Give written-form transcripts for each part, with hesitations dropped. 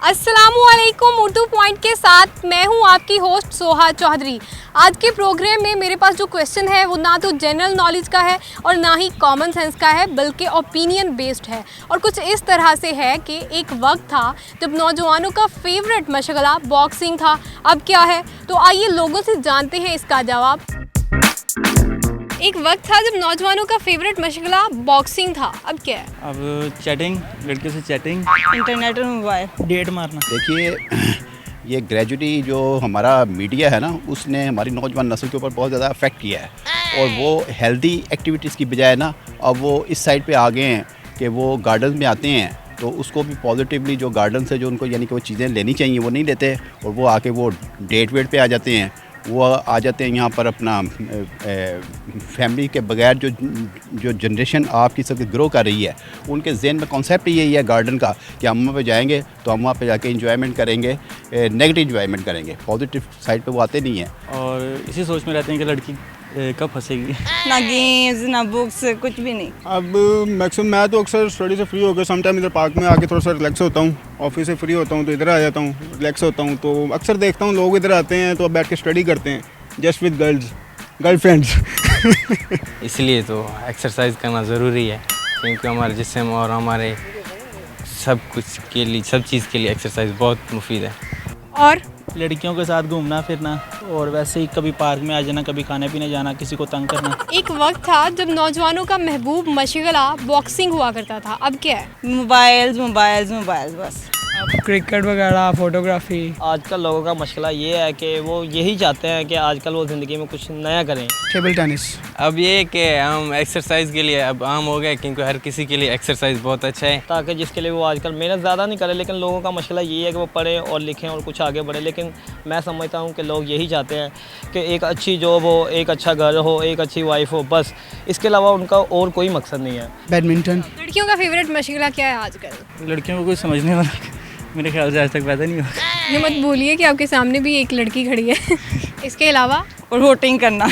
अस्सलामुअलैकुम। उर्दू पॉइंट के साथ मैं हूं आपकी होस्ट सोहा चौधरी। आज के प्रोग्राम में मेरे पास जो क्वेश्चन है वो ना तो जनरल नॉलेज का है और ना ही कॉमन सेंस का है, बल्कि ओपिनियन बेस्ड है। और कुछ इस तरह से है कि एक वक्त था जब नौजवानों का फेवरेट मशगला बॉक्सिंग था, अब क्या है? तो आइए लोगों से जानते हैं इसका जवाब। एक वक्त था जब नौजवानों का फेवरेट मशगला बॉक्सिंग था, अब क्या है? अब चैटिंग, लड़कियों से चैटिंग, इंटरनेट और मोबाइल, डेट मारना। देखिए, ये ग्रेजुअली जो हमारा मीडिया है ना, उसने हमारी नौजवान नस्ल के ऊपर बहुत ज़्यादा अफेक्ट किया है और वो हेल्दी एक्टिविटीज़ की बजाय ना अब वो इस साइड पे आ गए हैं कि वो गार्डन में आते हैं तो उसको भी पॉजिटिवली जो गार्डन से जो उनको यानी कि वो चीज़ें लेनी चाहिए वो नहीं लेते और वो आके वो डेट वेट पे आ जाते हैं। वो आ जाते हैं यहाँ पर अपना फैमिली के बगैर जो जनरेशन आपकी सबकी ग्रो कर रही है, उनके जहन में कॉन्सेप्ट यही है गार्डन का कि हम वहाँ पे जाएंगे तो हम वहाँ पे जाके इंजॉयमेंट करेंगे, नेगेटिव इंजॉयमेंट करेंगे, पॉजिटिव साइड पे वो आते नहीं हैं। और इसी सोच में रहते हैं कि लड़की कब फंसेगी। ना गेम्स ना बुक्स, कुछ भी नहीं। अब मैक्सिमम मैं तो अक्सर स्टडी से फ्री होकर समटाइम इधर पार्क में आके थोड़ा सा रिलैक्स होता हूँ। ऑफिस से फ्री होता हूँ तो इधर आ जाता हूँ, रिलैक्स होता हूँ। तो अक्सर देखता हूँ लोग इधर आते हैं तो अब बैठ के स्टडी करते हैं जस्ट विद गर्लफ्रेंड्स। इसलिए तो एक्सरसाइज करना ज़रूरी है, क्योंकि हमारे जिस्म और हमारे सब कुछ के लिए, सब चीज़ के लिए एक्सरसाइज बहुत मुफीद है। और लड़कियों के साथ घूमना फिरना और वैसे ही कभी पार्क में आ जाना, कभी खाने पीने जाना, किसी को तंग करना। एक वक्त था जब नौजवानों का महबूब मशगला बॉक्सिंग हुआ करता था, अब क्या है? मोबाइल्स मोबाइल्स मोबाइल्स बस। क्रिकेट वगैरह, फोटोग्राफी। आजकल लोगों का मसला ये है कि वो यही चाहते हैं कि आजकल वो ज़िंदगी में कुछ नया करें। Table tennis. अब ये कि हम एक्सरसाइज के लिए अब आम हो गए, क्योंकि हर किसी के लिए एक्सरसाइज बहुत अच्छा है, ताकि जिसके लिए वो आजकल मेहनत ज़्यादा नहीं करे, लेकिन लोगों का मसला ये है कि वो पढ़ें और लिखें और कुछ आगे बढ़े। लेकिन मैं समझता हूँ कि लोग यही चाहते हैं कि एक अच्छी जॉब हो, एक अच्छा घर हो, एक अच्छी वाइफ हो, बस। इसके अलावा उनका और कोई मकसद नहीं है। बैडमिंटन। लड़कियों का फेवरेट मशगला क्या है आजकल? लड़कियों को कोई समझने वाला मेरे ख्याल से आज तक पैदा नहीं हुआ। ये मत भूलिए कि आपके सामने भी एक लड़की खड़ी है। इसके अलावा और वोटिंग करना।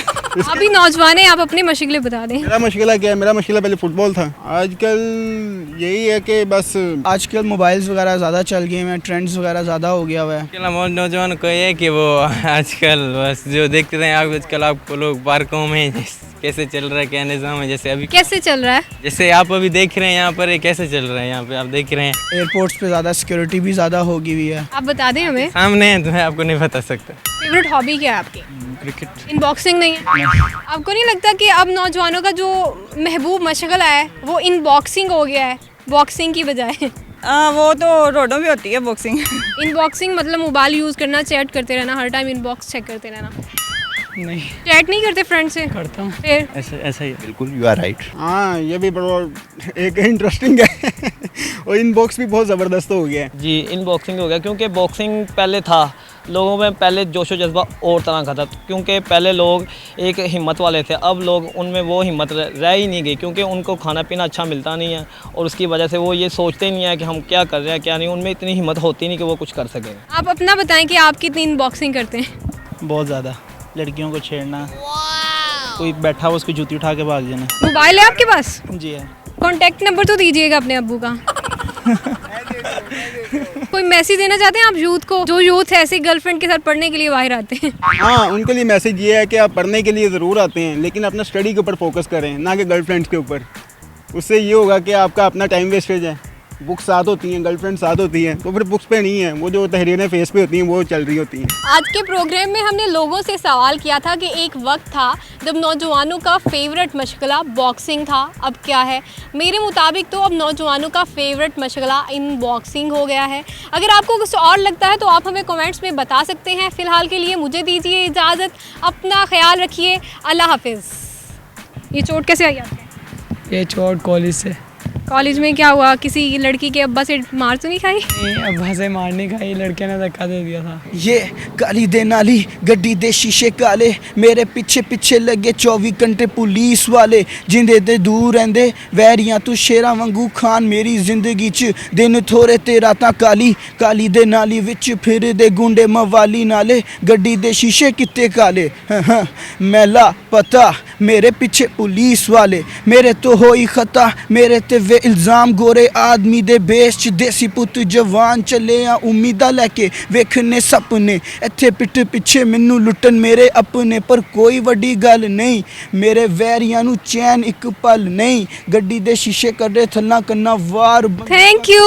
अभी नौजवान हैं, आप अपने मशगले बता दें। मेरा मुश्किल क्या है? मेरा मुश्किल पहले फुटबॉल था, आजकल यही है कि बस आजकल मोबाइल्स वगैरह ज़्यादा चल गए हैं, ट्रेंड्स वगैरह ज़्यादा हो गया हुआ है। बहुत नौजवानों को ये है कि वो आजकल बस जो देखते हैं आजकल आपको लोग पार्कों में कैसे चल रहा है, क्या निज़ाम है, जैसे अभी कैसे चल रहा है, जैसे आप अभी देख रहे हैं यहाँ पर, ये कैसे चल रहा है यहाँ पे आप देख रहे हैं। एयरपोर्ट्स पे ज़्यादा सिक्योरिटी भी ज़्यादा होगी हुई है। आप बता दें हमें। सामने है तो मैं आपको नहीं बता सकता। फेवरेट हॉबी क्या है आपकी? क्रिकेट। इन बॉक्सिंग नहीं है? आपको नहीं लगता कि अब नौजवानों का जो महबूब मशगला है वो इन बॉक्सिंग हो गया है, बॉक्सिंग की बजाय? वो तो रोडों में होती है बॉक्सिंग। इन बॉक्सिंग मतलब मोबाइल यूज़ करना, चैट करते रहना, हर टाइम इनबॉक्स चेक करते रहना। नहीं चैट नहीं करते फ्रेंड से? करता हूँ। फिर ऐसा ही है। बिल्कुल, यू आर राइट। हाँ, ये भी बड़ा एक इंटरेस्टिंग है। और इनबॉक्स भी बहुत ज़बरदस्त हो गया है। जी, इन बॉक्सिंग हो गया, क्योंकि बॉक्सिंग पहले था, लोगों में पहले जोश व जज्बा और तरह का था, क्योंकि पहले लोग एक हिम्मत वाले थे। अब लोग उनमें वो हिम्मत रह ही नहीं गई, क्योंकि उनको खाना पीना अच्छा मिलता नहीं है और उसकी वजह से वो ये सोचते नहीं है कि हम क्या कर रहे हैं क्या नहीं। उनमें इतनी हिम्मत होती नहीं कि वो कुछ कर सकें। आप अपना बताएं कि आप कितनी इनबॉक्सिंग करते हैं? बहुत ज़्यादा। लड़कियों को छेड़ना, कोई बैठा हो उसकी जूती उठा के भाग जाना। मोबाइल है आपके पास? जी है। कॉन्टैक्ट नंबर तो दीजिएगा अपने अब्बू का। कोई मैसेज देना चाहते हैं आप यूथ को, जो यूथ ऐसे गर्लफ्रेंड के साथ पढ़ने के लिए बाहर आते हैं? हाँ, उनके लिए मैसेज ये है कि आप पढ़ने के लिए ज़रूर आते हैं, लेकिन अपना स्टडी के ऊपर फोकस करें, ना कि गर्लफ्रेंड्स के ऊपर। उससे ये होगा कि आपका अपना टाइम वेस्ट हो जाए। बुक्स साथ होती हैं, गर्लफ्रेंड साथ होती हैं, तो फिर बुक्स पे नहीं है, वो जो तहरीरें फेस पे होती हैं वो चल रही होती हैं। आज के प्रोग्राम में हमने लोगों से सवाल किया था कि एक वक्त था जब नौजवानों का फेवरेट मशगला बॉक्सिंग था, अब क्या है? मेरे मुताबिक तो अब नौजवानों का फेवरेट मशगला इन बॉक्सिंग हो गया है। अगर आपको कुछ और लगता है तो आप हमें कमेंट्स में बता सकते हैं। फ़िलहाल के लिए मुझे दीजिए इजाज़त, अपना ख्याल रखिए, अल्लाह हाफिज़। ये चोट कैसे आई आपको? ये चोट कॉलेज से। कॉलेज में क्या हुआ? किसी लड़की के अब्बा से मार तो नहीं खाई? अब्बा से मार नहीं खाई, लड़के ने धक्का दे दिया था। ये काली दे नाली गड्डी दे शीशे काले, मेरे पीछे पीछे लगे 24 घंटे पुलिस वाले, जिंदे दे दूर रहंदे वैरियां तू शेरा वांगू खान, मेरी जिंदगी च दिन थोड़े ते रातां काली, काली दे नाली विच फिर दे गुंडे मवाली नाले, गड्डी दे शीशे किते काले। मैला पता मेरे पीछे पुलिस वाले मेरे तो होई खता मेरे ते वे इल्ज़ाम गोरे आदमी दे बेस च देसी पुत जवान चले आ उम्मीदा लैके वेखने सपने इत्थे पिठ पिछे मैनू लुटन मेरे अपने पर कोई वड्डी गल नहीं मेरे वैरियां नू चैन एक पल नहीं गड्डी दे शीशे कड्डे थल्ला कन्ना वार थैंक यू।